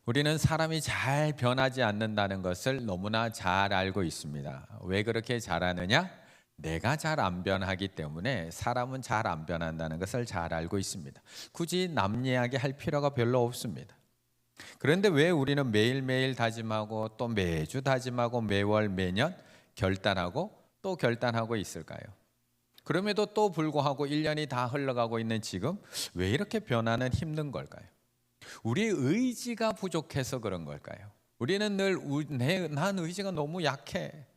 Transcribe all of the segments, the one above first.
우리는 사람이 잘 변하지 않는다는 것을 너무나 잘 알고 있습니다. 왜 그렇게 잘 아느냐? 내가 잘 안 변하기 때문에 사람은 잘 안 변한다는 것을 잘 알고 있습니다. 굳이 남 이야기 할 필요가 별로 없습니다. 그런데 왜 우리는 매일매일 다짐하고 또 매주 다짐하고 매월 매년 결단하고 또 결단하고 있을까요? 그럼에도 또 불구하고 1년이 다 흘러가고 있는 지금 왜 이렇게 변화는 힘든 걸까요? 우리의 의지가 부족해서 그런 걸까요? 우리는 늘 난 의지가 너무 약해.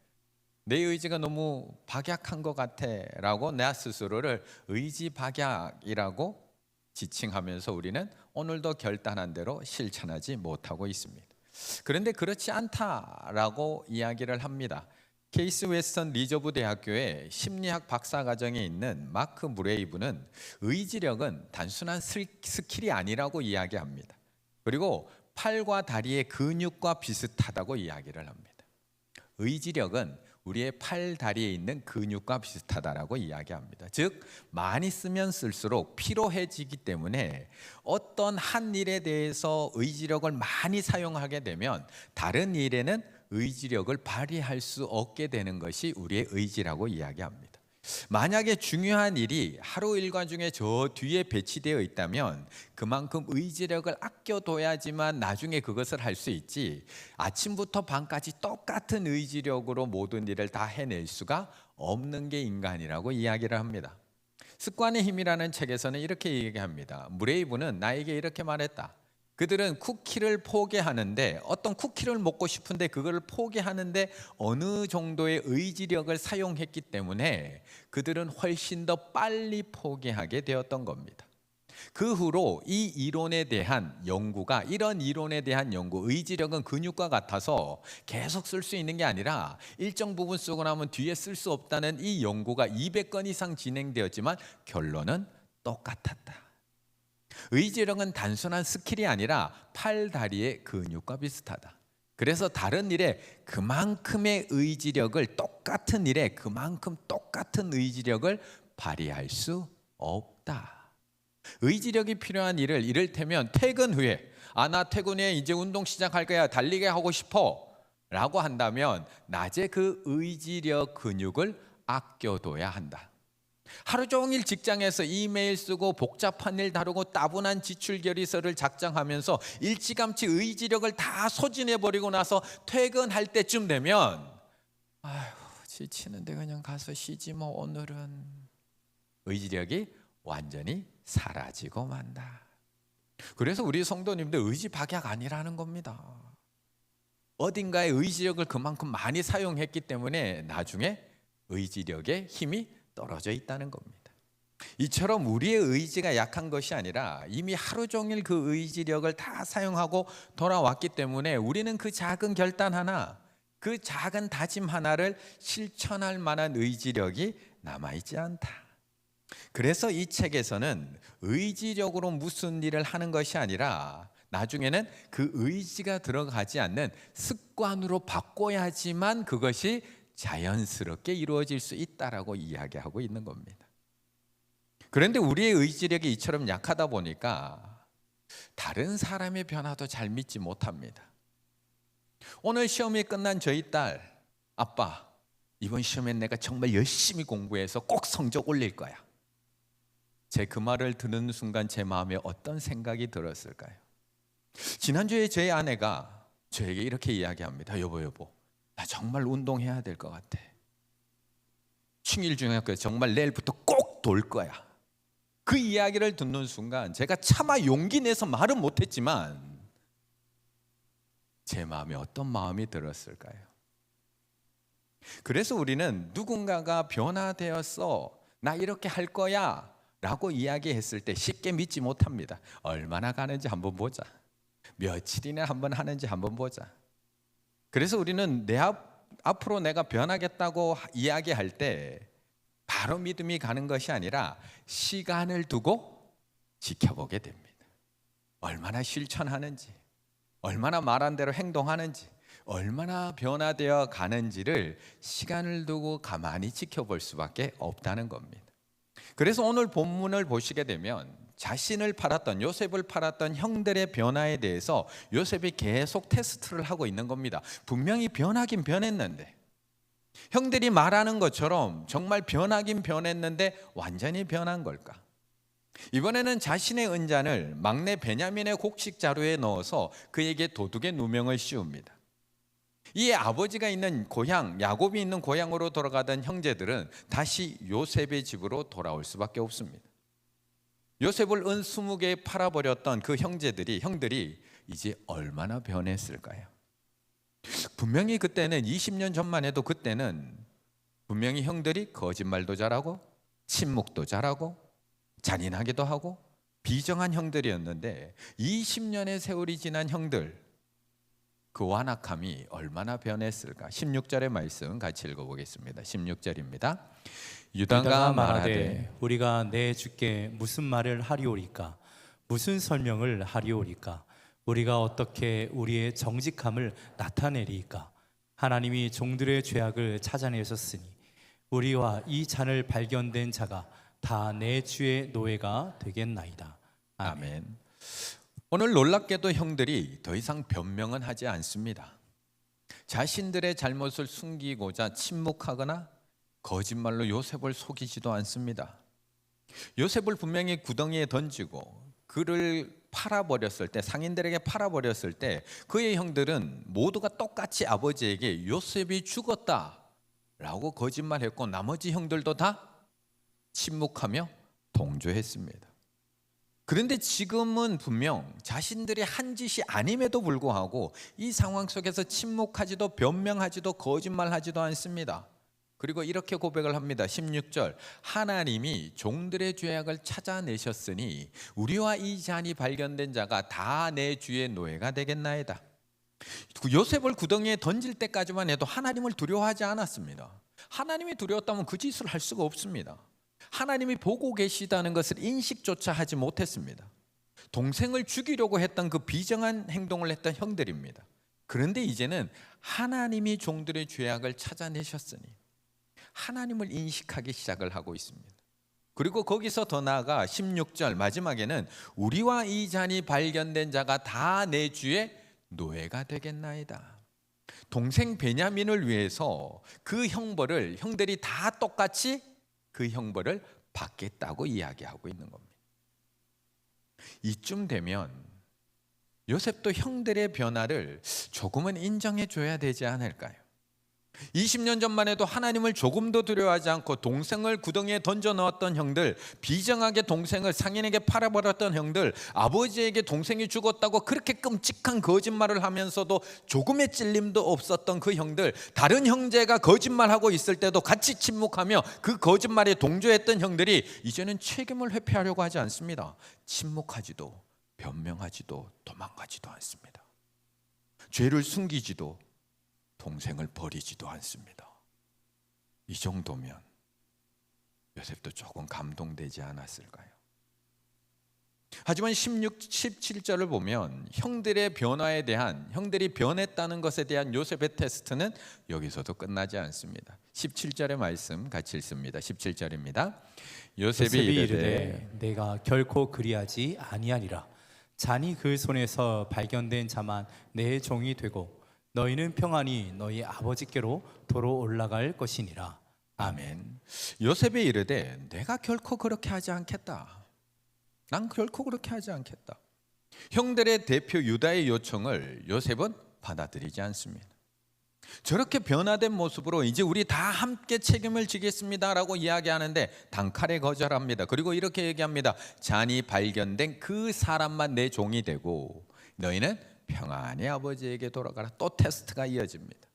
내 의지가 너무 박약한 것 같아 라고 나 스스로를 의지 박약이라고 지칭하면서 우리는 오늘도 결단한 대로 실천하지 못하고 있습니다. 그런데 그렇지 않다라고 이야기를 합니다. 케이스 웨스턴 리저브 대학교의 심리학 박사과정에 있는 마크 무레이브는 의지력은 단순한 스킬이 아니라고 이야기합니다. 그리고 팔과 다리의 근육과 비슷하다고 이야기를 합니다. 의지력은 우리의 팔, 다리에 있는 근육과 비슷하다라고 이야기합니다. 즉 많이 쓰면 쓸수록 피로해지기 때문에 어떤 한 일에 대해서 의지력을 많이 사용하게 되면 다른 일에는 의지력을 발휘할 수 없게 되는 것이 우리의 의지라고 이야기합니다. 만약에 중요한 일이 하루 일과 중에 저 뒤에 배치되어 있다면 그만큼 의지력을 아껴둬야지만 나중에 그것을 할 수 있지, 아침부터 밤까지 똑같은 의지력으로 모든 일을 다 해낼 수가 없는 게 인간이라고 이야기를 합니다. 습관의 힘이라는 책에서는 이렇게 얘기합니다. 무레이브는 나에게 이렇게 말했다. 그들은 쿠키를 포기하는데, 어떤 쿠키를 먹고 싶은데 그걸 포기하는데 어느 정도의 의지력을 사용했기 때문에 그들은 훨씬 더 빨리 포기하게 되었던 겁니다. 그 후로 이 이론에 대한 연구가, 이런 이론에 대한 연구, 의지력은 근육과 같아서 계속 쓸 수 있는 게 아니라 일정 부분 쓰고 나면 뒤에 쓸 수 없다는 이 연구가 200건 이상 진행되었지만 결론은 똑같았다. 의지력은 단순한 스킬이 아니라 팔, 다리의 근육과 비슷하다. 그래서 다른 일에 그만큼의 의지력을, 똑같은 일에 그만큼 똑같은 의지력을 발휘할 수 없다. 의지력이 필요한 일을, 이를테면 퇴근 후에 나 퇴근 후에 이제 운동 시작할 거야, 달리기 하고 싶어 라고 한다면 낮에 그 의지력 근육을 아껴둬야 한다. 하루 종일 직장에서 이메일 쓰고 복잡한 일 다루고 따분한 지출 결의서를 작성하면서 일찌감치 의지력을 다 소진해버리고 나서 퇴근할 때쯤 되면 아휴, 지치는데 그냥 가서 쉬지 뭐 오늘은. 의지력이 완전히 사라지고 만다. 그래서 우리 성도님들 의지 박약 아니라는 겁니다. 어딘가에 의지력을 그만큼 많이 사용했기 때문에 나중에 의지력의 힘이 떨어져 있다는 겁니다. 이처럼 우리의 의지가 약한 것이 아니라 이미 하루 종일 그 의지력을 다 사용하고 돌아왔기 때문에 우리는 그 작은 결단 하나, 그 작은 다짐 하나를 실천할 만한 의지력이 남아있지 않다. 그래서 이 책에서는 의지력으로 무슨 일을 하는 것이 아니라 나중에는 그 의지가 들어가지 않는 습관으로 바꿔야지만 그것이 자연스럽게 이루어질 수 있다라고 이야기하고 있는 겁니다. 그런데 우리의 의지력이 이처럼 약하다 보니까 다른 사람의 변화도 잘 믿지 못합니다. 오늘 시험이 끝난 저희 딸, 아빠, 이번 시험엔 내가 정말 열심히 공부해서 꼭 성적 올릴 거야. 제 그 말을 듣는 순간 제 마음에 어떤 생각이 들었을까요? 지난주에 제 아내가 저에게 이렇게 이야기합니다. 여보, 나 정말 운동해야 될 것 같아. 충일중학교 정말 내일부터 꼭 돌 거야. 그 이야기를 듣는 순간 제가 차마 용기 내서 말은 못했지만 제 마음에 어떤 마음이 들었을까요? 그래서 우리는 누군가가 변화되었어, 나 이렇게 할 거야 라고 이야기했을 때 쉽게 믿지 못합니다. 얼마나 가는지 한번 보자. 며칠이나 한번 하는지 한번 보자. 그래서 우리는 앞으로 내가 변하겠다고 이야기할 때 바로 믿음이 가는 것이 아니라 시간을 두고 지켜보게 됩니다. 얼마나 실천하는지, 얼마나 말한 대로 행동하는지, 얼마나 변화되어 가는지를 시간을 두고 가만히 지켜볼 수밖에 없다는 겁니다. 그래서 오늘 본문을 보시게 되면 자신을 팔았던, 요셉을 팔았던 형들의 변화에 대해서 요셉이 계속 테스트를 하고 있는 겁니다. 분명히 변하긴 변했는데, 형들이 말하는 것처럼 정말 변하긴 변했는데 완전히 변한 걸까? 이번에는 자신의 은잔을 막내 베냐민의 곡식 자루에 넣어서 그에게 도둑의 누명을 씌웁니다. 이에 아버지가 있는 고향, 야곱이 있는 고향으로 돌아가던 형제들은 다시 요셉의 집으로 돌아올 수밖에 없습니다. 요셉을 은 20개에 팔아버렸던 그 형들이 이제 얼마나 변했을까요? 분명히 그때는 20년 전만 해도 그때는 분명히 형들이 거짓말도 잘하고 침묵도 잘하고 잔인하기도 하고 비정한 형들이었는데 20년의 세월이 지난 형들, 그 완악함이 얼마나 변했을까? 16절의 말씀 같이 읽어보겠습니다. 16절입니다. 유다가 말하되 우리가 내 주께 무슨 말을 하리오리까? 무슨 설명을 하리오리까? 우리가 어떻게 우리의 정직함을 나타내리까? 하나님이 종들의 죄악을 찾아내셨으니 우리와 이 잔을 발견된 자가 다 내 주의 노예가 되겠나이다. 아멘. 오늘 놀랍게도 형들이 더 이상 변명은 하지 않습니다. 자신들의 잘못을 숨기고자 침묵하거나 거짓말로 요셉을 속이지도 않습니다. 요셉을 분명히 구덩이에 던지고 그를 팔아버렸을 때, 상인들에게 팔아버렸을 때 그의 형들은 모두가 똑같이 아버지에게 요셉이 죽었다라고 거짓말했고 나머지 형들도 다 침묵하며 동조했습니다. 그런데 지금은 분명 자신들이 한 짓이 아님에도 불구하고 이 상황 속에서 침묵하지도 변명하지도 거짓말하지도 않습니다. 그리고 이렇게 고백을 합니다. 16절, 하나님이 종들의 죄악을 찾아내셨으니 우리와 이 잔이 발견된 자가 다 내 주의 노예가 되겠나이다. 요셉을 구덩이에 던질 때까지만 해도 하나님을 두려워하지 않았습니다. 하나님이 두려웠다면 그 짓을 할 수가 없습니다. 하나님이 보고 계시다는 것을 인식조차 하지 못했습니다. 동생을 죽이려고 했던 그 비정한 행동을 했던 형들입니다. 그런데 이제는 하나님이 종들의 죄악을 찾아내셨으니 하나님을 인식하기 시작을 하고 있습니다. 그리고 거기서 더 나아가 16절 마지막에는 우리와 이 잔이 발견된 자가 다 내 주의 노예가 되겠나이다. 동생 베냐민을 위해서 그 형벌을 형들이 다 똑같이 그 형벌을 받겠다고 이야기하고 있는 겁니다. 이쯤 되면 요셉도 형들의 변화를 조금은 인정해 줘야 되지 않을까요? 20년 전만 해도 하나님을 조금도 두려워하지 않고 동생을 구덩이에 던져 넣었던 형들, 비정하게 동생을 상인에게 팔아버렸던 형들, 아버지에게 동생이 죽었다고 그렇게 끔찍한 거짓말을 하면서도 조금의 찔림도 없었던 그 형들, 다른 형제가 거짓말하고 있을 때도 같이 침묵하며 그 거짓말에 동조했던 형들이 이제는 책임을 회피하려고 하지 않습니다. 침묵하지도 변명하지도 도망가지도 않습니다. 죄를 숨기지도 동생을 버리지도 않습니다. 이 정도면 요셉도 조금 감동되지 않았을까요? 하지만 16, 17절을 보면 형들의 변화에 대한, 형들이 변했다는 것에 대한 요셉의 테스트는 여기서도 끝나지 않습니다. 17절의 말씀 같이 읽습니다. 17절입니다. 요셉이 이르되 내가 결코 그리하지 아니하리라. 잔이 그 손에서 발견된 자만 내 종이 되고 너희는 평안히 너희 아버지께로 도로 올라갈 것이니라. 아멘. 요셉이 이르되 내가 결코 그렇게 하지 않겠다. 난 결코 그렇게 하지 않겠다. 형들의 대표 유다의 요청을 요셉은 받아들이지 않습니다. 저렇게 변화된 모습으로 이제 우리 다 함께 책임을 지겠습니다라고 이야기하는데 단칼에 거절합니다. 그리고 이렇게 얘기합니다. 잔이 발견된 그 사람만 내 종이 되고 너희는 평안히 아버지에게 돌아가라. 또 테스트가 이어집니다.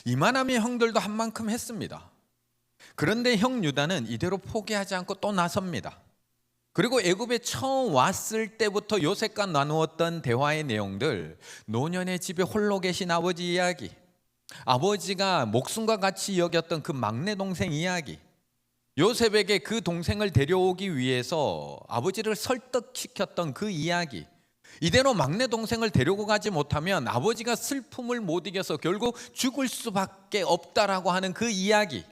이만하면 형들도 한 만큼 했습니다. 그런데 형 유다는 이대로 포기하지 않고 또 나섭니다. 그리고 애굽에 처음 왔을 때부터 요셉과 나누었던 대화의 내용들, 노년의 집에 홀로 계신 아버지 이야기, 아버지가 목숨과 같이 여겼던 그 막내 동생 이야기, 요셉에게 그 동생을 데려오기 위해서 아버지를 설득시켰던 그 이야기, 이대로 막내 동생을 데리고 가지 못하면 아버지가 슬픔을 못 이겨서 결국 죽을 수밖에 없다라고 하는 그 이야기,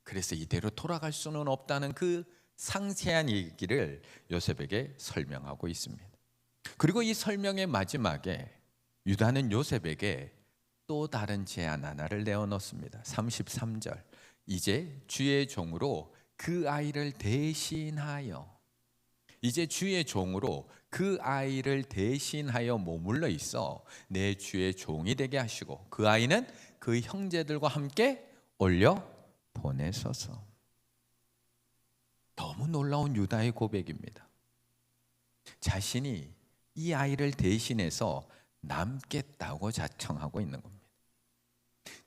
그래서 이대로 돌아갈 수는 없다는 그 상세한 얘기를 요셉에게 설명하고 있습니다. 그리고 이 설명의 마지막에 유다는 요셉에게 또 다른 제안 하나를 내어놓습니다. 33절, 이제 주의 종으로 그 아이를 대신하여, 이제 주의 종으로 그 아이를 대신하여 머물러 있어 내 주의 종이 되게 하시고 그 아이는 그 형제들과 함께 올려 보내소서. 너무 놀라운 유다의 고백입니다. 자신이 이 아이를 대신해서 남겠다고 자청하고 있는 겁니다.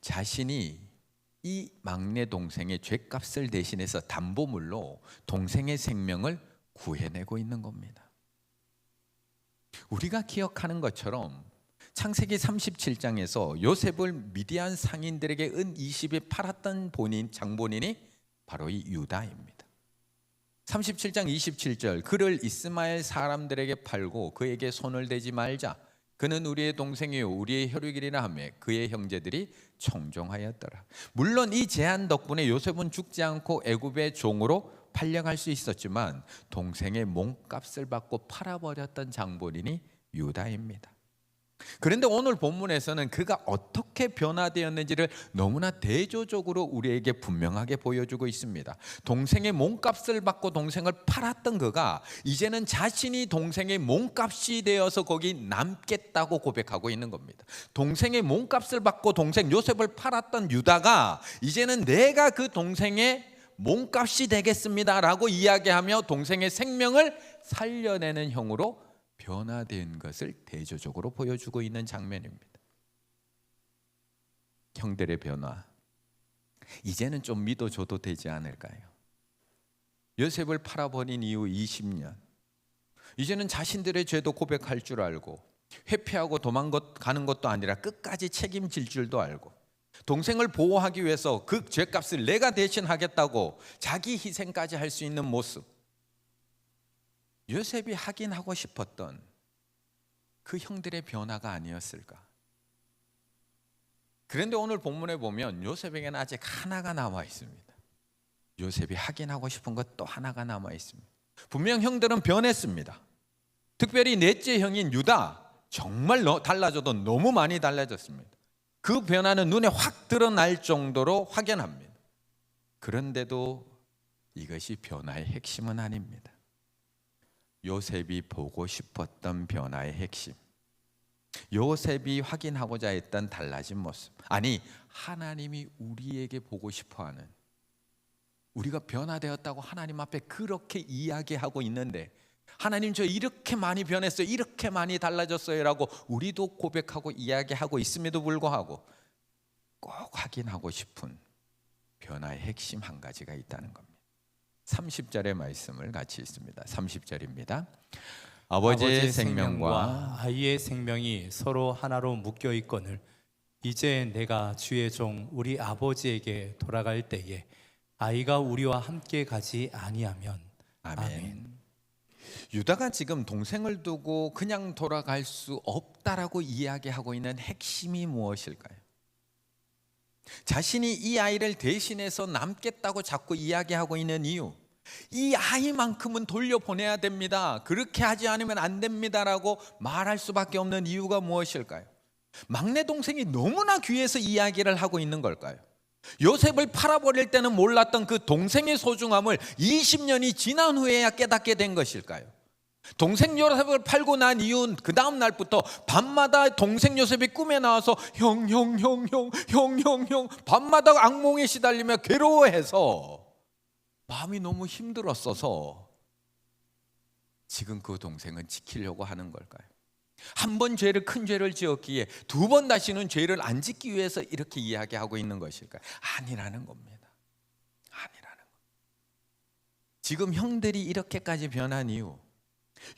자신이 이 막내 동생의 죗값을 대신해서 담보물로 동생의 생명을 구해내고 있는 겁니다. 우리가 기억하는 것처럼 창세기 37장에서 요셉을 미디안 상인들에게 은 20에 팔았던 장본인이 바로 이 유다입니다. 37장 27절, 그를 이스마엘 사람들에게 팔고 그에게 손을 대지 말자. 그는 우리의 동생이요 우리의 혈육이라 하며 그의 형제들이 청종하였더라. 물론 이 제안 덕분에 요셉은 죽지 않고 애굽의 종으로 팔려갈 수 있었지만 동생의 몸값을 받고 팔아버렸던 장본인이 유다입니다. 그런데 오늘 본문에서는 그가 어떻게 변화되었는지를 너무나 대조적으로 우리에게 분명하게 보여주고 있습니다. 동생의 몸값을 받고 동생을 팔았던 그가 이제는 자신이 동생의 몸값이 되어서 거기 남겠다고 고백하고 있는 겁니다. 동생의 몸값을 받고 동생 요셉을 팔았던 유다가 이제는 내가 그 동생의 몸값이 되겠습니다라고 이야기하며 동생의 생명을 살려내는 형으로 변화된 것을 대조적으로 보여주고 있는 장면입니다. 형들의 변화, 이제는 좀 믿어줘도 되지 않을까요? 요셉을 팔아버린 이후 20년, 이제는 자신들의 죄도 고백할 줄 알고 회피하고 도망가는 것도 아니라 끝까지 책임질 줄도 알고 동생을 보호하기 위해서 그 죄값을 내가 대신하겠다고 자기 희생까지 할 수 있는 모습, 요셉이 하긴 하고 싶었던 그 형들의 변화가 아니었을까? 그런데 오늘 본문에 보면 요셉에게는 아직 하나가 남아 있습니다. 요셉이 하긴 하고 싶은 것 또 하나가 남아 있습니다. 분명 형들은 변했습니다. 특별히 넷째 형인 유다, 정말 달라져도 너무 많이 달라졌습니다. 그 변화는 눈에 확 드러날 정도로 확연합니다. 그런데도 이것이 변화의 핵심은 아닙니다. 요셉이 보고 싶었던 변화의 핵심, 요셉이 확인하고자 했던 달라진 모습, 아니 하나님이 우리에게 보고 싶어하는, 우리가 변화되었다고 하나님 앞에 그렇게 이야기하고 있는데 하나님 저 이렇게 많이 변했어요, 이렇게 많이 달라졌어요 라고 우리도 고백하고 이야기하고 있음에도 불구하고 꼭 확인하고 싶은 변화의 핵심 한 가지가 있다는 겁니다. 30절의 말씀을 같이 읽습니다. 30절입니다. 아버지의 생명과 아이의 생명이 서로 하나로 묶여 있거늘 이제 내가 주의 종 우리 아버지에게 돌아갈 때에 아이가 우리와 함께 가지 아니하면 아멘. 유다가 지금 동생을 두고 그냥 돌아갈 수 없다라고 이야기하고 있는 핵심이 무엇일까요? 자신이 이 아이를 대신해서 남겠다고 자꾸 이야기하고 있는 이유, 이 아이만큼은 돌려보내야 됩니다, 그렇게 하지 않으면 안 됩니다라고 말할 수밖에 없는 이유가 무엇일까요? 막내 동생이 너무나 귀해서 이야기를 하고 있는 걸까요? 요셉을 팔아버릴 때는 몰랐던 그 동생의 소중함을 20년이 지난 후에야 깨닫게 된 것일까요? 동생 요셉을 팔고 난 이후 그 다음 날부터 밤마다 동생 요셉이 꿈에 나와서 형 밤마다 악몽에 시달리며 괴로워해서 마음이 너무 힘들었어서 지금 그 동생은 지키려고 하는 걸까요? 한 번 큰 죄를 지었기에 두 번 다시는 죄를 안 짓기 위해서 이렇게 이야기하고 있는 것일까요? 아니라는 겁니다. 아니라는 겁니다. 지금 형들이 이렇게까지 변한 이유,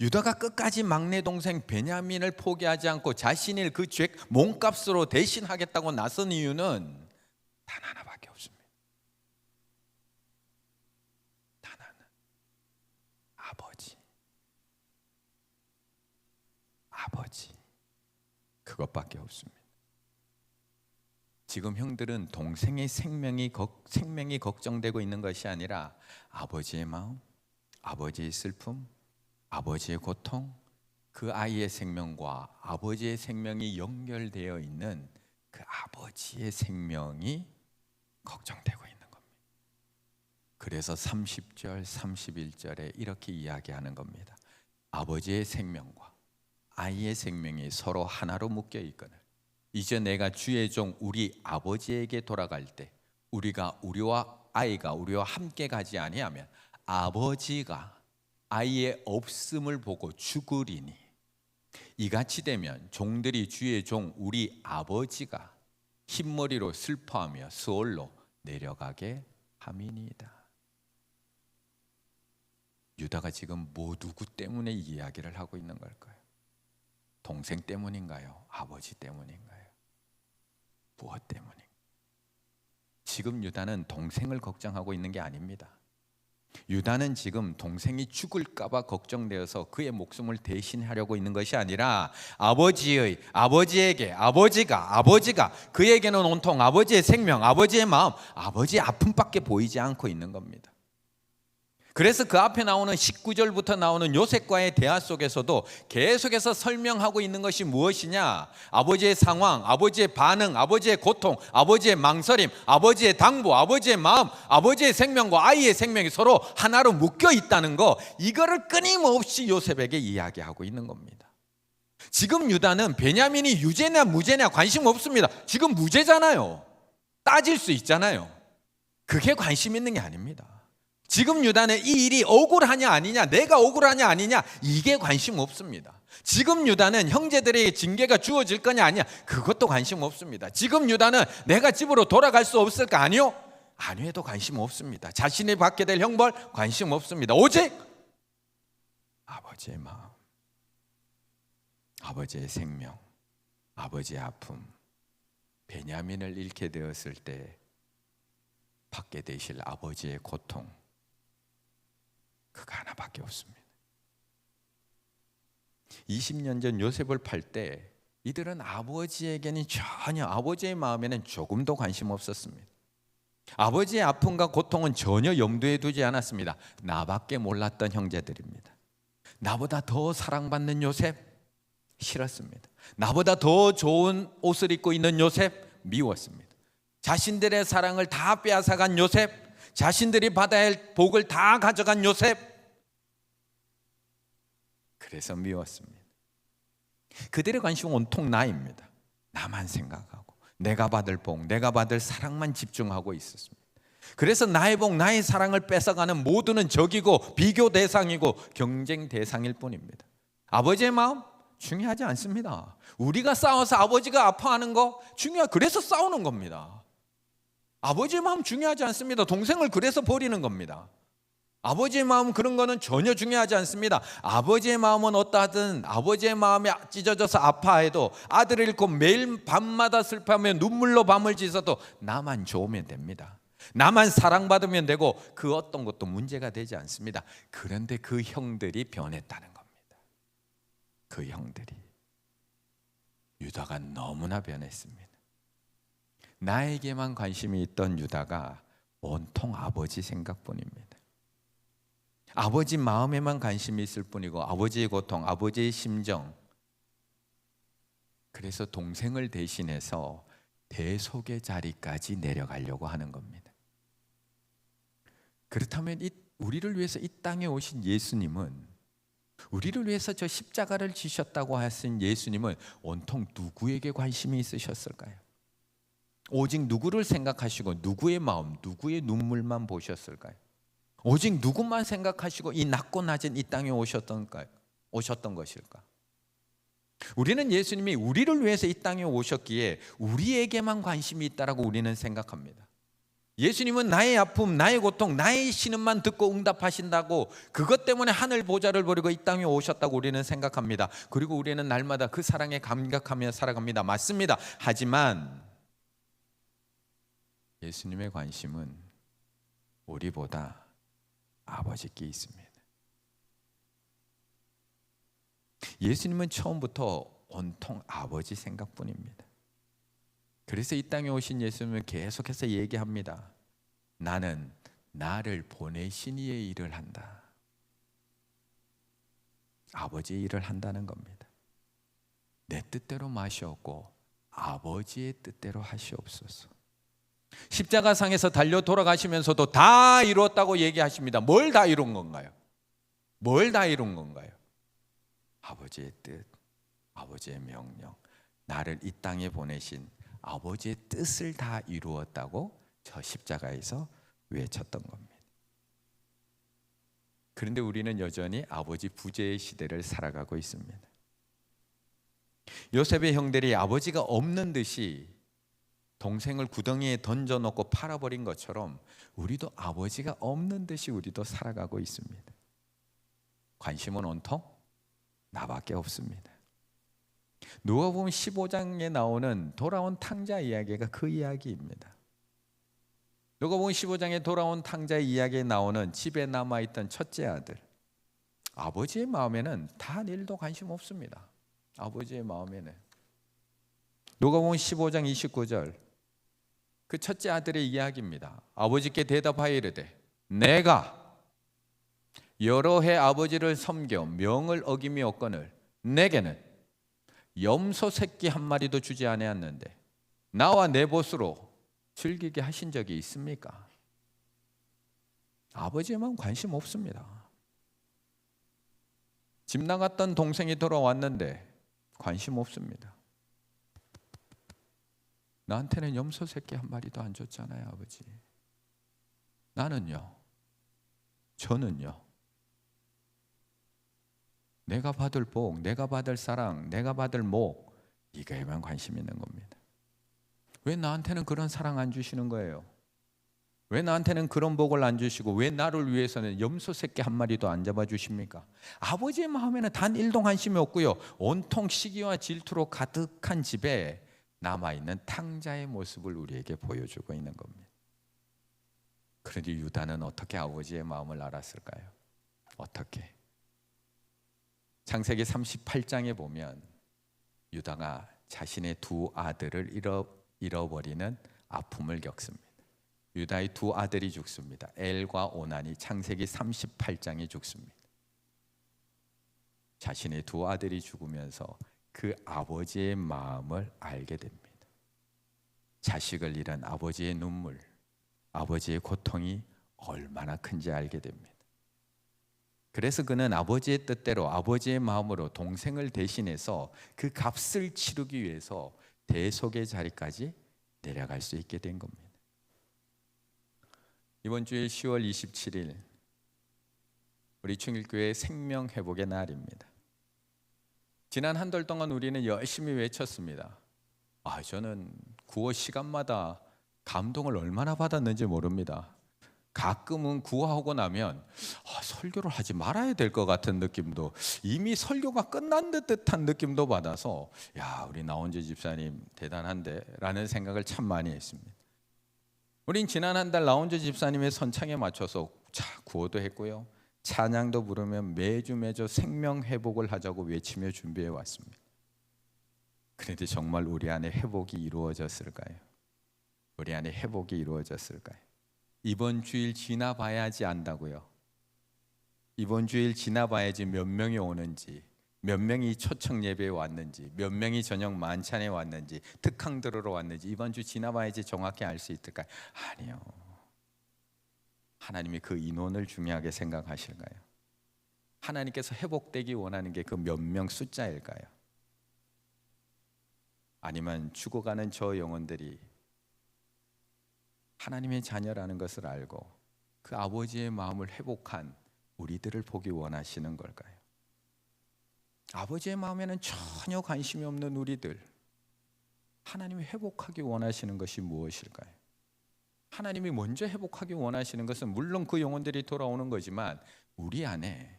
유다가 끝까지 막내 동생 베냐민을 포기하지 않고 자신의 그 죄 몸값으로 대신하겠다고 나선 이유는 단 하나밖에 없습니다. 단 하나, 아버지, 그것밖에 없습니다. 지금 형들은 동생의 생명이 걱정되고 있는 것이 아니라 아버지의 마음, 아버지의 슬픔, 아버지의 고통, 그 아이의 생명과 아버지의 생명이 연결되어 있는 그 아버지의 생명이 걱정되고 있는 겁니다. 그래서 30절, 31절에 이렇게 이야기하는 겁니다. 아버지의 생명과 아이의 생명이 서로 하나로 묶여 있거늘 이제 내가 주의 종 우리 아버지에게 돌아갈 때 아이가 우리와 함께 가지 아니하면 아버지가 아이의 없음을 보고 죽으리니 이같이 되면 종들이 주의 종 우리 아버지가 흰머리로 슬퍼하며 수월로 내려가게 함이니이다. 유다가 지금 누구 때문에 이 이야기를 하고 있는 걸까요? 동생 때문인가요? 아버지 때문인가요? 무엇 때문인가요? 지금 유다는 동생을 걱정하고 있는 게 아닙니다. 유다는 지금 동생이 죽을까 봐 걱정되어서 그의 목숨을 대신하려고 있는 것이 아니라 아버지가 그에게는 온통 아버지의 생명, 아버지의 마음, 아버지의 아픔밖에 보이지 않고 있는 겁니다. 그래서 그 앞에 나오는 19절부터 나오는 요셉과의 대화 속에서도 계속해서 설명하고 있는 것이 무엇이냐? 아버지의 상황, 아버지의 반응, 아버지의 고통, 아버지의 망설임, 아버지의 당부, 아버지의 마음, 아버지의 생명과 아이의 생명이 서로 하나로 묶여 있다는 거, 이거를 끊임없이 요셉에게 이야기하고 있는 겁니다. 지금 유다는 베냐민이 유죄냐 무죄냐 관심 없습니다. 지금 무죄잖아요. 따질 수 있잖아요. 그게 관심 있는 게 아닙니다. 지금 유다는 이 일이 억울하냐 아니냐, 내가 억울하냐 아니냐, 이게 관심 없습니다. 지금 유다는 형제들에게 징계가 주어질 거냐 아니냐, 그것도 관심 없습니다. 지금 유다는 내가 집으로 돌아갈 수 없을까? 아니요, 아니에도 관심 없습니다. 자신이 받게 될 형벌 관심 없습니다. 오직 아버지의 마음, 아버지의 생명, 아버지의 아픔, 베냐민을 잃게 되었을 때 받게 되실 아버지의 고통, 그거 하나밖에 없습니다. 20년 전 요셉을 팔 때 이들은 아버지에게는 전혀, 아버지의 마음에는 조금도 관심 없었습니다. 아버지의 아픔과 고통은 전혀 염두에 두지 않았습니다. 나밖에 몰랐던 형제들입니다. 나보다 더 사랑받는 요셉 싫었습니다. 나보다 더 좋은 옷을 입고 있는 요셉 미웠습니다. 자신들의 사랑을 다 빼앗아간 요셉, 자신들이 받아야 할 복을 다 가져간 요셉, 그래서 미웠습니다. 그들의 관심은 온통 나입니다. 나만 생각하고 내가 받을 복, 내가 받을 사랑만 집중하고 있었습니다. 그래서 나의 복, 나의 사랑을 뺏어가는 모두는 적이고 비교 대상이고 경쟁 대상일 뿐입니다. 아버지의 마음 중요하지 않습니다. 우리가 싸워서 아버지가 아파하는 거 그래서 싸우는 겁니다. 아버지의 마음 중요하지 않습니다. 동생을 그래서 버리는 겁니다. 아버지의 마음 그런 거는 전혀 중요하지 않습니다. 아버지의 마음은 어떠하든 아버지의 마음이 찢어져서 아파해도, 아들을 잃고 매일 밤마다 슬퍼하며 눈물로 밤을 지새도 나만 좋으면 됩니다. 나만 사랑받으면 되고 그 어떤 것도 문제가 되지 않습니다. 그런데 그 형들이 변했다는 겁니다. 그 형들이, 유다가 너무나 변했습니다. 나에게만 관심이 있던 유다가 온통 아버지 생각뿐입니다. 아버지 마음에만 관심이 있을 뿐이고 아버지의 고통, 아버지의 심정, 그래서 동생을 대신해서 대속의 자리까지 내려가려고 하는 겁니다. 그렇다면 우리를 위해서 이 땅에 오신 예수님은, 우리를 위해서 저 십자가를 지셨다고 하신 예수님은 온통 누구에게 관심이 있으셨을까요? 오직 누구를 생각하시고 누구의 마음, 누구의 눈물만 보셨을까요? 오직 누구만 생각하시고 이 낮고 낮은 이 땅에 오셨던 것일까? 우리는 예수님이 우리를 위해서 이 땅에 오셨기에 우리에게만 관심이 있다라고 우리는 생각합니다. 예수님은 나의 아픔, 나의 고통, 나의 신음만 듣고 응답하신다고, 그것 때문에 하늘 보좌를 버리고 이 땅에 오셨다고 우리는 생각합니다. 그리고 우리는 날마다 그 사랑에 감격하며 살아갑니다. 맞습니다. 하지만 예수님의 관심은 우리보다 아버지께 있습니다. 예수님은 처음부터 온통 아버지 생각뿐입니다. 그래서 이 땅에 오신 예수님은 계속해서 얘기합니다. 나는 나를 보내신 이의 일을 한다. 아버지의 일을 한다는 겁니다. 내 뜻대로 마시옵고 아버지의 뜻대로 하시옵소서. 십자가상에서 달려 돌아가시면서도 다 이루었다고 얘기하십니다. 뭘 다 이룬 건가요? 뭘 다 이룬 건가요? 아버지의 뜻, 아버지의 명령, 나를 이 땅에 보내신 아버지의 뜻을 다 이루었다고 저 십자가에서 외쳤던 겁니다. 그런데 우리는 여전히 아버지 부재의 시대를 살아가고 있습니다. 요셉의 형들이 아버지가 없는 듯이 동생을 구덩이에 던져놓고 팔아버린 것처럼 우리도 아버지가 없는 듯이 우리도 살아가고 있습니다. 관심은 온통 나밖에 없습니다. 누가복음 15장에 나오는 돌아온 탕자 이야기가 그 이야기입니다. 누가복음 15장에 돌아온 탕자의 이야기에 나오는 집에 남아있던 첫째 아들, 아버지의 마음에는 단 일도 관심 없습니다. 아버지의 마음에는. 누가복음 15장 29절, 그 첫째 아들의 이야기입니다. 아버지께 대답하여 이르되 내가 여러 해 아버지를 섬겨 명을 어김이 없거늘 내게는 염소 새끼 한 마리도 주지 아니하였는데 나와 내 보수로 즐기게 하신 적이 있습니까? 아버지의 마음 관심 없습니다. 집 나갔던 동생이 돌아왔는데 관심 없습니다. 나한테는 염소 새끼 한 마리도 안 줬잖아요, 아버지. 나는요, 저는요, 내가 받을 복, 내가 받을 사랑, 내가 받을 목, 이거에만 관심 있는 겁니다. 왜 나한테는 그런 사랑 안 주시는 거예요? 왜 나한테는 그런 복을 안 주시고 왜 나를 위해서는 염소 새끼 한 마리도 안 잡아 주십니까? 아버지의 마음에는 단 일도 관심이 없고요, 온통 시기와 질투로 가득한 집에 남아있는 탕자의 모습을 우리에게 보여주고 있는 겁니다. 그런데 유다는 어떻게 아버지의 마음을 알았을까요? 어떻게? 창세기 38장에 보면 유다가 자신의 두 아들을 잃어버리는 아픔을 겪습니다. 유다의 두 아들이 죽습니다. 엘과 오난이 창세기 38장에 죽습니다. 자신의 두 아들이 죽으면서 그 아버지의 마음을 알게 됩니다. 자식을 잃은 아버지의 눈물, 아버지의 고통이 얼마나 큰지 알게 됩니다. 그래서 그는 아버지의 뜻대로 아버지의 마음으로 동생을 대신해서 그 값을 치르기 위해서 대속의 자리까지 내려갈 수 있게 된 겁니다. 이번 주일 10월 27일 우리 충일교회 생명회복의 날입니다. 지난 한 달 동안 우리는 열심히 외쳤습니다. 저는 구호 시간마다 감동을 얼마나 받았는지 모릅니다. 가끔은 구호하고 나면 설교를 하지 말아야 될 것 같은 느낌도, 이미 설교가 끝난 듯한 느낌도 받아서 우리 나온재 집사님 대단한데 라는 생각을 참 많이 했습니다. 우린 지난 한 달 나온재 집사님의 선창에 맞춰서 구호도 했고요, 찬양도 부르면 매주 생명 회복을 하자고 외치며 준비해 왔습니다. 그런데 정말 우리 안에 회복이 이루어졌을까요? 우리 안에 회복이 이루어졌을까요? 이번 주일 지나봐야지 안다고요. 이번 주일 지나봐야지 몇 명이 오는지, 몇 명이 초청 예배에 왔는지, 몇 명이 저녁 만찬에 왔는지, 특강 들으러 왔는지 이번 주 지나봐야지 정확히 알 수 있을까요? 아니요. 하나님이 그 인원을 중요하게 생각하실까요? 하나님께서 회복되기 원하는 게 그 몇 명 숫자일까요? 아니면 죽어가는 저 영혼들이 하나님의 자녀라는 것을 알고 그 아버지의 마음을 회복한 우리들을 보기 원하시는 걸까요? 아버지의 마음에는 전혀 관심이 없는 우리들, 하나님이 회복하기 원하시는 것이 무엇일까요? 하나님이 먼저 회복하기 원하시는 것은 물론 그 영혼들이 돌아오는 거지만 우리 안에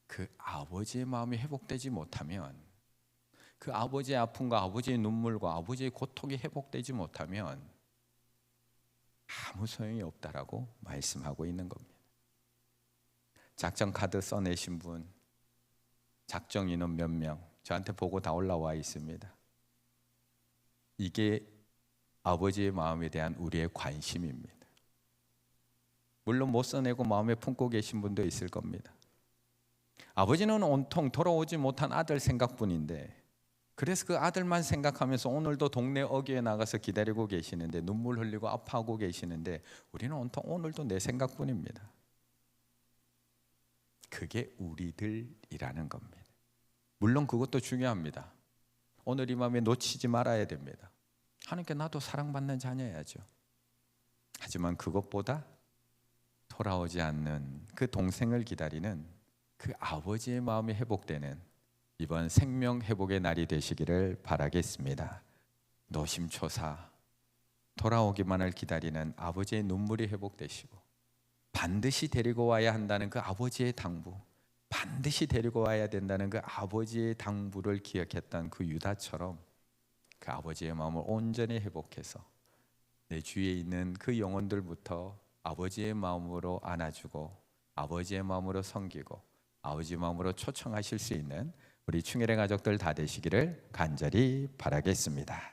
그 아버지의 마음이 회복되지 못하면, 그 아버지의 아픔과 아버지의 눈물과 아버지의 고통이 회복되지 못하면 아무 소용이 없다라고 말씀하고 있는 겁니다. 작전 카드 써내신 분, 작정 인원 몇 명 저한테 보고 다 올라와 있습니다. 이게 아버지의 마음에 대한 우리의 관심입니다. 물론 못 써내고 마음에 품고 계신 분도 있을 겁니다. 아버지는 온통 돌아오지 못한 아들 생각뿐인데, 그래서 그 아들만 생각하면서 오늘도 동네 어귀에 나가서 기다리고 계시는데, 눈물 흘리고 아파하고 계시는데, 우리는 온통 오늘도 내 생각뿐입니다. 그게 우리들이라는 겁니다. 물론 그것도 중요합니다. 오늘 이 마음에 놓치지 말아야 됩니다. 하나님께 나도 사랑받는 자녀야죠. 하지만 그것보다 돌아오지 않는 그 동생을 기다리는 그 아버지의 마음이 회복되는 이번 생명 회복의 날이 되시기를 바라겠습니다. 노심초사 돌아오기만을 기다리는 아버지의 눈물이 회복되시고, 반드시 데리고 와야 한다는 그 아버지의 당부, 반드시 데리고 와야 된다는 그 아버지의 당부를 기억했던 그 유다처럼 그 아버지의 마음을 온전히 회복해서 내 주위에 있는 그 영혼들부터 아버지의 마음으로 안아주고, 아버지의 마음으로 섬기고, 아버지의 마음으로 초청하실 수 있는 우리 충혈의 가족들 다 되시기를 간절히 바라겠습니다.